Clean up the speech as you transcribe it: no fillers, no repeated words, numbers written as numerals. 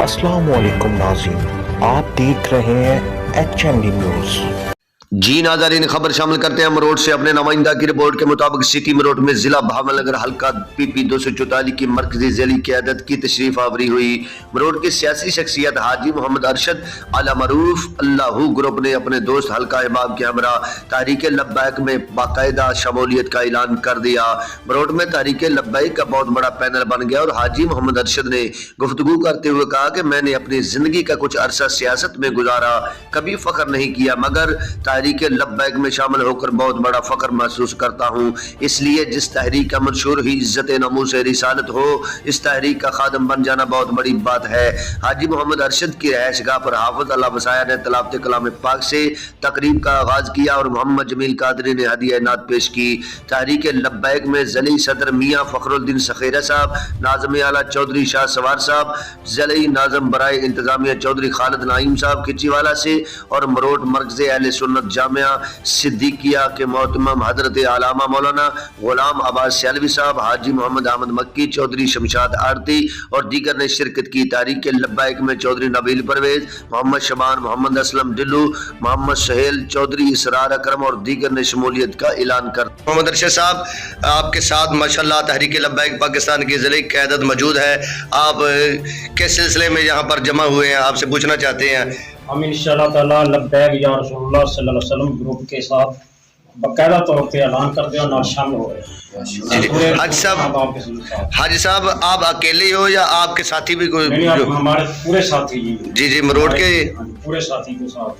अस्सलाम वालेकुम नाज़रीन, आप देख रहे हैं HND न्यूज़। जी नाज़रीन, खबर शामिल करते हैं मरोड़ से। अपने नुमाइंदा की रिपोर्ट के मुताबिक सिटी मरोड़ में जिला भावनगर हल्का PP 244 की मरकजी ज़ैली क़यादत की तशरीफ आवरी हुई। मरोड़ की सियासी शख्सियत हाजी मोहम्मद अरशद आला मरूफ अल्लाहू ग्रुप ने अपने दोस्त हल्का अहबाब के हमरा तहरीक लब्बैक में बाकायदा शमूलियत का ऐलान कर दिया। मरोड़ में तहरीक लब्बैक का बहुत बड़ा पैनल बन गया और हाजी मोहम्मद अरशद ने गुफ्तगू करते हुए कहा कि मैंने अपनी ज़िंदगी का कुछ अरसा सियासत में गुजारा, कभी फ़ख्र नहीं किया, मगर तहरीक लब्बैक में शामिल होकर बहुत बड़ा फ़ख्र महसूस करता हूँ। इसलिए जिस तहरीक का मंशूर ही इज़्ज़त नमूस रिसालत हो, इस तहरीक का खादम बन जाना बहुत बड़ी बात है। हाजी मोहम्मद अरशद की रहशगाह पर हाफ़िज़ अल्लाह बसाया ने तलावत कलाम पाक से तकरीब का आगाज़ किया और मोहम्मद जमील कादरी ने हदिया नात पेश की। तहरीक लब्बैक में ज़ली सदर मियाँ फ़खरुद्दीन सखेरा साहब, नाज़म आला चौधरी शाह सवार साहब, ज़ली नाज़म बराए इंतज़ामिया चौधरी खालिद नाइम साहब खिचीवाला से और मरोड़ मरकज़ अहले सुन्नत जामिया सिद्दीकिया के मोहतरम हजरत आलामा मौलाना गुलाम अब्बास सियालवी साहब, हाजी मोहम्मद अहमद मक्की, चौधरी शमशाद आरती और दीगर ने शिरकत की। तहरीक लब्बैक में चौधरी नबील परवेज, मोहम्मद शबान, मोहम्मद असलम डिल्लू, मोहम्मद सहेल चौधरी, इसरार अकरम और दीगर ने शमूलियत का ऐलान कर। मोहम्मद अरशद साहब, आपके साथ माशाल्लाह तहरीक लब्बैक पाकिस्तान की ज़िले क़यादत मौजूद है। आप किस सिलसिले में यहाँ पर जमा हुए हैं, आपसे पूछना चाहते हैं। हम इंशाअल्लाह ताला लब्बैक या रसूलुल्लाह सल्लल्लाहु अलैहि वसल्लम ग्रुप के साथ बाकायदा तौर पे ऐलान कर दिया और शामिल हो रहे हैं। हाजी साहब, आप अकेले हो या आपके साथी भी कोई? नहीं, हमारे पूरे साथी जी मरोड़ के पूरे साथी के साथ